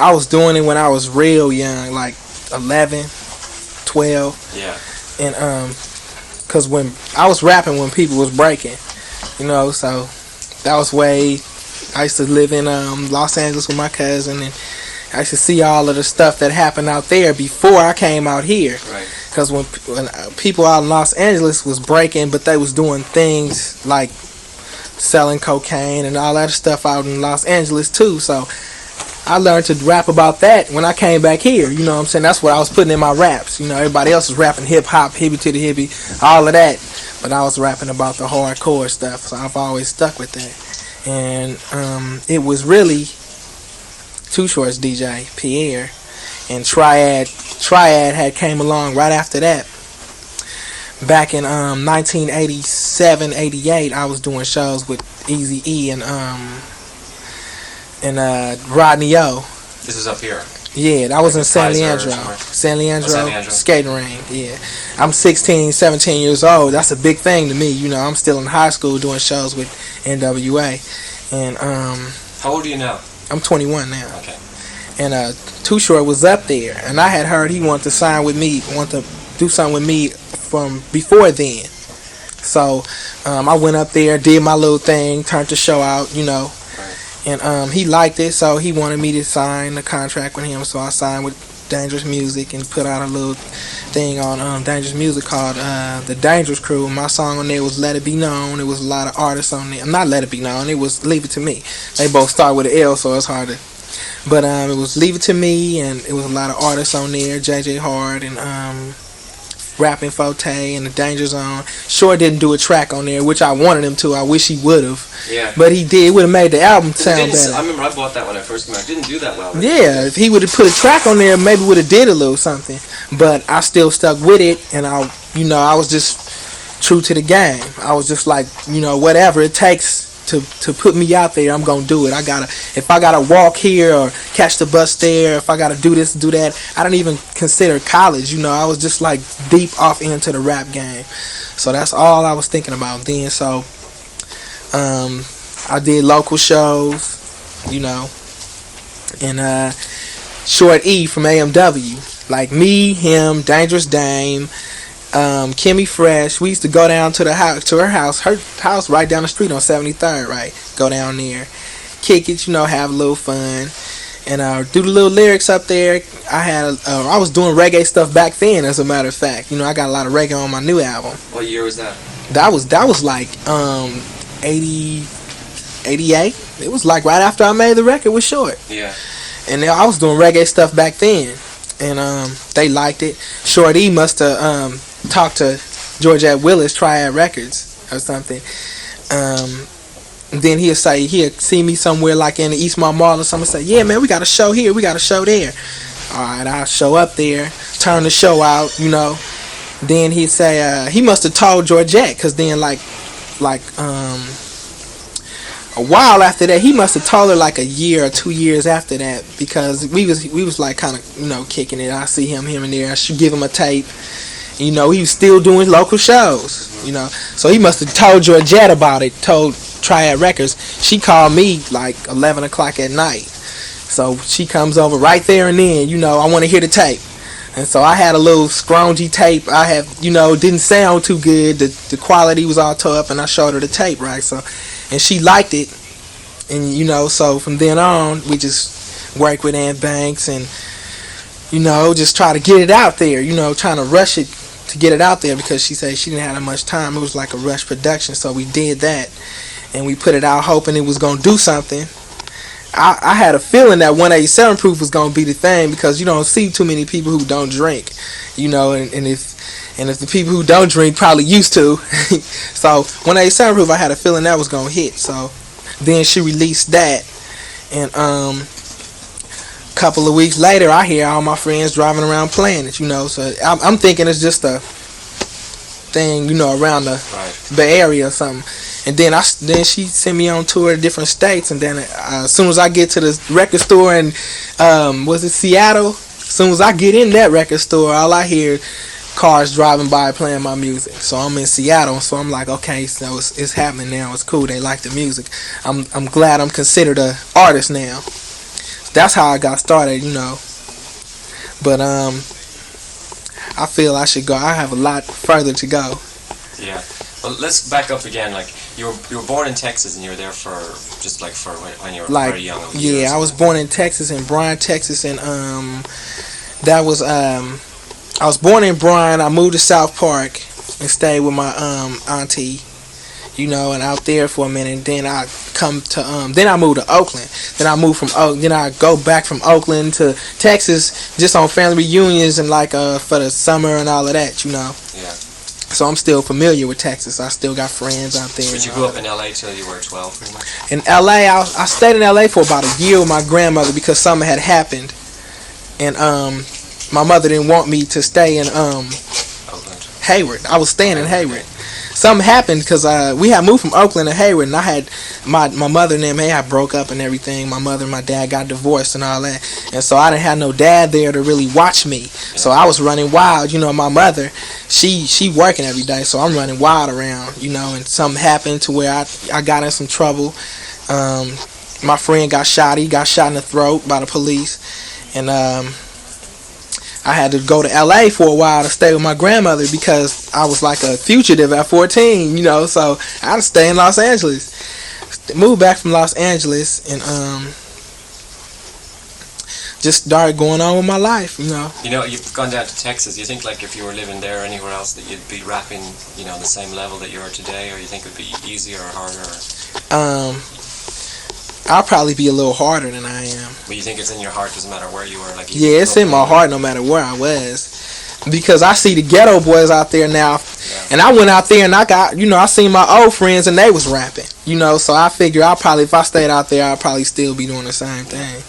I was doing it when I was real young, like 11, 12. Yeah. And cause when I was rapping when people was breaking, you know, so that was way. I used to live in Los Angeles with my cousin, and I used to see all of the stuff that happened out there before I came out here. Right. Because when people out in Los Angeles was breaking, but they was doing things like selling cocaine and all that stuff out in Los Angeles too. So I learned to rap about that when I came back here. You know what I'm saying? That's what I was putting in my raps. You know, everybody else was rapping hip hop, hippie to the hippie, all of that. But I was rapping about the hardcore stuff. So I've always stuck with that. And it was really Too Short's DJ, Pierre, and Triad had came along right after that. Back in 1987, 88, I was doing shows with Eazy-E and Rodney O. This is up here. Yeah, that was in San Leandro. San Leandro skating ring. Yeah, I'm 16, 17 years old. That's a big thing to me. You know, I'm still in high school doing shows with NWA, and how old are you now? I'm 21 now. Okay. And Too Short was up there, and I had heard he wanted to sign with me, wanted to do something with me from before then. So I went up there, did my little thing, turned the show out, you know. And he liked it, so he wanted me to sign a contract with him. So I signed with Dangerous Music and put out a little thing on Dangerous Music called The Dangerous Crew. My song on there was Let It Be Known. It was a lot of artists on there. Not Let It Be Known, it was Leave It To Me. They both start with an L, so it's hard to... But it was Leave It To Me, and it was a lot of artists on there. JJ Hard and Rapping Forte and The Danger Zone. Short didn't do a track on there, which I wanted him to. I wish he would have. Yeah. But he did. It would have made the album sound better. I remember I bought that when I first came out. It didn't do that well. Yeah, if he would have put a track on there, maybe would have did a little something. But I still stuck with it, and I was just true to the game. I was just like, whatever it takes to put me out there, I'm gonna do it. If I gotta walk here or catch the bus there, if I gotta do this, do that. I didn't even consider college. I was just like deep off into the rap game. So that's all I was thinking about then. So I did local shows, and Short E from AMW, like me, him, Dangerous Dame, Kimmy Fresh. We used to go down to her house right down the street on 73rd, right? Go down there, kick it, have a little fun, and do the little lyrics up there. I was doing reggae stuff back then, as a matter of fact. I got a lot of reggae on my new album. What year was that? That was like 88. It was like right after I made the record with Short. Yeah. And I was doing reggae stuff back then, and they liked it. Short E must have talked to Georgette Willis, Triad Records or something. Then he'll see me somewhere like in the Eastmont Mall or something, say, yeah man, we got a show here, we got a show there. Alright, I'll show up there, turn the show out, Then he'd say he must have told Georgette, because then like a while after that, he must have told her like a year or 2 years after that, because we was like kind of kicking it. I see him here and there. I should give him a tape. He was still doing local shows. So he must have told Georgette about it. Told Triad Records. She called me like 11 o'clock at night. So she comes over right there and then. I want to hear the tape. And so I had a little scroungy tape. I have didn't sound too good. The quality was all tore up, and I showed her the tape, right? So. And she liked it, and so from then on, we just worked with Aunt Banks and, just try to get it out there, trying to rush it to get it out there, because she said she didn't have that much time. It was like a rush production, so we did that, and we put it out hoping it was going to do something. I had a feeling that 187 proof was going to be the thing, because you don't see too many people who don't drink, and if the people who don't drink probably used to. So 187 proof, I had a feeling that was gonna hit. So then she released that, and a couple of weeks later, I hear all my friends driving around playing it. So I'm thinking it's just a thing, around the Bay Area or something. And then she sent me on tour to different states, and then as soon as I get to the record store in was it Seattle? As soon as I get in that record store, all I hear cars driving by playing my music. So I'm in Seattle, so I'm like, okay, so it's happening now. It's cool. They like the music. I'm glad I'm considered an artist now. that's how I got started, you know. But I feel I should go. I have a lot further to go. Yeah. Well, let's back up again. Like you were born in Texas, and you were there for just like for when you were Like, very young. yeah, I was born in Texas, in Bryan, Texas, and that was I was born in Bryan. I moved to South Park and stayed with my auntie, you know, and out there for a minute. And then I come to then I moved to Oakland. Then I moved from then I go back from Oakland to Texas just on family reunions and like for the summer and all of that, you know. Yeah. So I'm still familiar with Texas. I still got friends out there. But you grew up in LA till you were 12, pretty much. In LA, I stayed in LA for about a year with my grandmother because something had happened, and my mother didn't want me to stay in Oakland. Hayward. I was staying in Hayward. Something happened because we had moved from Oakland to Hayward, and I had my mother and them had broke up and everything. My mother and my dad got divorced and all that, and so I didn't have no dad there to really watch me. So I was running wild. You know, my mother, she working every day, so I'm running wild around. You know, and something happened to where I got in some trouble. My friend got shot. He got shot in the throat by the police, and I had to go to LA for a while to stay with my grandmother because I was like a fugitive at 14, you know, so I had to stay in Los Angeles. Moved back from Los Angeles and just started going on with my life, you know. You know, you've gone down to Texas. You think like if you were living there or anywhere else that you'd be rapping, you know, the same level that you are today, or you think it would be easier or harder? Or? I'll probably be a little harder than I am. But you think it's in your heart, doesn't matter where you were? Like yeah, it's in my heart no matter where I was. Because I see the ghetto boys out there now. Yeah. And I went out there and I got, you know, I seen my old friends and they was rapping. You know, so I figure if I stayed out there, I'd probably still be doing the same thing.